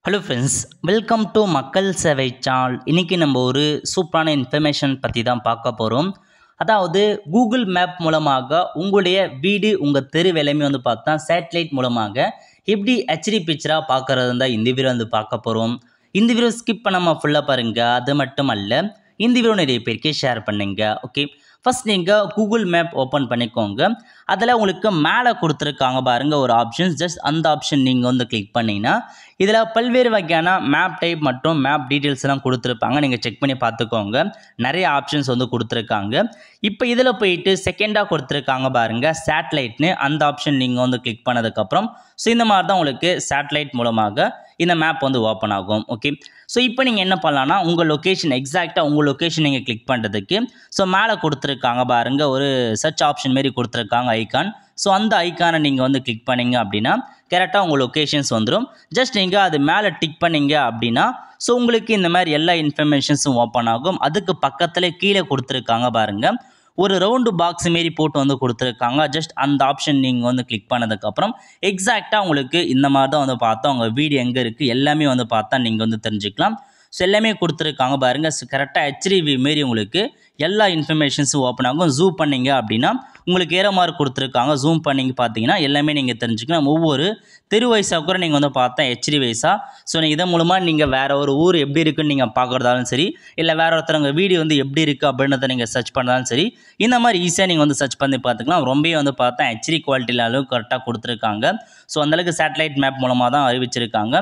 Hello friends, welcome to மக்கள் சேவை channel. இன்றைக்கி நம்ம ஒரு சூப்பரான இன்ஃபர்மேஷன் பற்றி தான் பார்க்க போகிறோம். அதாவது கூகுள் மேப் மூலமாக உங்களுடைய வீடு, உங்கள் தெரு எல்லாமே பார்த்தா சேட்டலைட் மூலமாக எப்படி ஹெச்டி பிக்சராக பார்க்குறது தான் இந்த வீடியோ பார்க்க போகிறோம். இந்த வீடியோ ஸ்கிப் பண்ணாமல் ஃபுல்லாக பாருங்கள். அது மட்டும் அல்ல, இந்த வீடியோ நிறைய பேருக்கு ஷேர் பண்ணுங்க. ஓகே, ஃபஸ்ட் நீங்கள் கூகுள் மேப் ஓப்பன் பண்ணிக்கோங்க. அதில் உங்களுக்கு மேலே கொடுத்துருக்காங்க பாருங்கள் ஒரு ஆப்ஷன்ஸ். ஜஸ்ட் அந்த ஆப்ஷன் நீங்கள் கிளிக் பண்ணிங்கன்னா இதில் பல்வேறு வகையான மேப் டைப் மற்றும் மேப் டீட்டெயில்ஸ் எல்லாம் கொடுத்துருப்பாங்க. நீங்கள் செக் பண்ணி பார்த்துக்கோங்க. நிறைய ஆப்ஷன்ஸ் கொடுத்துருக்காங்க. இப்போ இதில் போயிட்டு செகண்டாக கொடுத்துருக்காங்க பாருங்கள் சேட்டலைட்னு. அந்த ஆப்ஷன் நீங்கள் கிளிக் பண்ணதுக்கப்புறம் ஸோ இந்த மாதிரி தான் உங்களுக்கு சேட்டலைட் மூலமாக இந்த மேப் ஓப்பன் ஆகும். ஓகே, ஸோ இப்போ நீங்கள் என்ன பண்ணலான்னா உங்கள் லொக்கேஷன் எக்ஸாக்டாக உங்கள் லொக்கேஷன் நீங்கள் கிளிக் பண்ணுறதுக்கு ஸோ மேலே கொடுத்துருக்காங்க பாருங்கள் ஒரு சர்ச் ஆப்ஷன் மாரி கொடுத்துருக்காங்க ஐகான். ஸோ அந்த ஐக்கானை நீங்கள் கிளிக் பண்ணிங்க அப்படின்னா கரெக்டாக உங்கள் லொக்கேஷன்ஸ் வந்துடும். ஜஸ்ட் நீங்கள் அது மேலே டிக் பண்ணிங்க அப்படின்னா ஸோ உங்களுக்கு இந்த மாதிரி எல்லா இன்ஃபர்மேஷன்ஸும் ஓப்பன் ஆகும். அதுக்கு பக்கத்தில் கீழே கொடுத்துருக்காங்க பாருங்கள் ஒரு ரவுண்டு பாக்ஸ் மாரி போட்டு கொடுத்துருக்காங்க. ஜஸ்ட் அந்த ஆப்ஷன் நீங்கள் கிளிக் பண்ணதுக்கப்புறம் எக்ஸாக்டாக உங்களுக்கு இந்த மாதிரி தான் பார்த்தா உங்கள் வீடு எங்கே இருக்குது எல்லாமே பார்த்தா நீங்கள் தெரிஞ்சுக்கலாம். ஸோ எல்லாமே கொடுத்துருக்காங்க பாருங்கள். ஸோ கரெக்டாக ஹெச்டிவி மாரி உங்களுக்கு எல்லா இன்ஃபர்மேஷன்ஸும் ஓப்பன் ஆகும். ஜூம் பண்ணிங்க அப்படின்னா உங்களுக்கு ஏற மார்க் கொடுத்துருக்காங்க. ஜூம் பண்ணிங்க பார்த்தீங்கன்னா எல்லாமே நீங்கள் தெரிஞ்சுக்கலாம். ஒவ்வொரு தெரு வயசாக கூட நீங்கள் பார்த்தா ஹெச்டி வயசாக. ஸோ இதன் மூலமாக நீங்கள் வேறு ஒரு ஊர் எப்படி இருக்குன்னு நீங்கள் பார்க்குறதாலும் சரி, இல்லை வேறு ஒருத்தவங்க வீடு எப்படி இருக்குது அப்படின்றத நீங்கள் சர்ச் பண்ணாலும் சரி, இந்த மாதிரி ஈஸியாக நீங்கள் சர்ச் பண்ணி பார்த்துக்கலாம். ரொம்பவே பார்த்தா ஹெச்டி குவாலிட்டியில் அளவு கரெக்டாக கொடுத்துருக்காங்க. ஸோ அந்தளவுக்கு சேட்டலைட் மேப் மூலமாக தான் அறிவிச்சிருக்காங்க.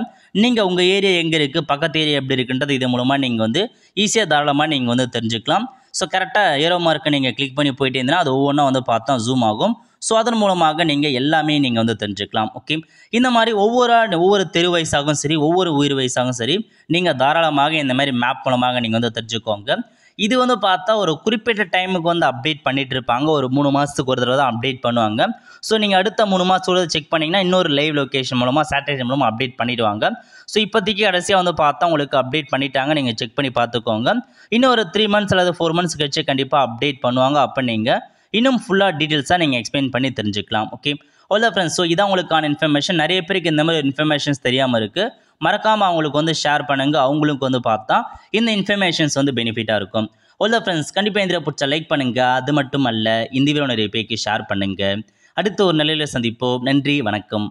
நீங்கள் உங்கள் ஏரியா எங்கே இருக்குது, பக்கத்து ஏரியா எப்படி இருக்குன்றது இது மூலமாக நீங்கள் ஈஸியாக தாராளமாக நீங்கள் தெரிஞ்சுக்கலாம். ஸோ கரெக்டாக ஏரோ மார்க்கை நீங்கள் கிளிக் பண்ணி போயிட்டே இருந்தீங்கன்னா அது ஒவ்வொன்றா பார்த்தா ஜூம் ஆகும். ஸோ அதன் மூலமாக நீங்கள் எல்லாமே நீங்கள் தெரிஞ்சுக்கலாம். ஓகே, இந்த மாதிரி ஒவ்வொரு தெரு வயசாகவும் சரி, ஒவ்வொரு உயிர் வயசாகவும் சரி, நீங்கள் தாராளமாக இந்த மாதிரி மேப் மூலமாக நீங்கள் தெரிஞ்சுக்கோங்க. இது பார்த்தா ஒரு குறிப்பிட்ட டைமுக்கு அப்டேட் பண்ணிகிட்டு இருப்பாங்க. ஒரு 3 மாதத்துக்கு ஒரு தடவை தான் அப்டேட் பண்ணுவாங்க. ஸோ நீங்கள் அடுத்த 3 மாதத்தோட செக் பண்ணிங்கன்னா இன்னொரு லைவ் லொக்கேஷன் மூலமாக சேட்டலைட் மூலமாக அப்டேட் பண்ணிவிடுவாங்க. ஸோ இப்போதைக்கு கடைசியாக பார்த்தா உங்களுக்கு அப்டேட் பண்ணிட்டாங்க. நீங்கள் செக் பண்ணி பார்த்துக்கோங்க. இன்னும் ஒரு 3 மந்த்ஸ் அல்லது 4 மந்த்ஸ் கழிச்சு கண்டிப்பாக அப்டேட் பண்ணுவாங்க. அப்போ நீங்கள் இன்னும் ஃபுல்லாக டீட்டெயில்ஸாக நீங்கள் எக்ஸ்பிளைன் பண்ணி தெரிஞ்சுக்கலாம். ஓகே, அவ்வளோ ஃப்ரெண்ட்ஸ். ஸோ இதான் உங்களுக்கான இன்ஃபர்மேஷன். நிறைய பேருக்கு இந்த மாதிரி இன்ஃபர்மேஷன்ஸ் தெரியாமல் இருக்குது. மறக்காமல் அவங்களுக்கு ஷேர் பண்ணுங்கள். அவங்களுக்கு பார்த்தா இந்த இன்ஃபர்மேஷன்ஸ் பெனிஃபிட்டாக இருக்கும். அவ்வளோ ஃப்ரெண்ட்ஸ், கண்டிப்பாக இந்த பிடிச்சா லைக் பண்ணுங்கள். அது மட்டும் அல்ல, இந்த வீடியோ நிறைய பேருக்கு ஷேர் பண்ணுங்கள். அடுத்த ஒரு நிலையில் சந்திப்போம். நன்றி, வணக்கம்.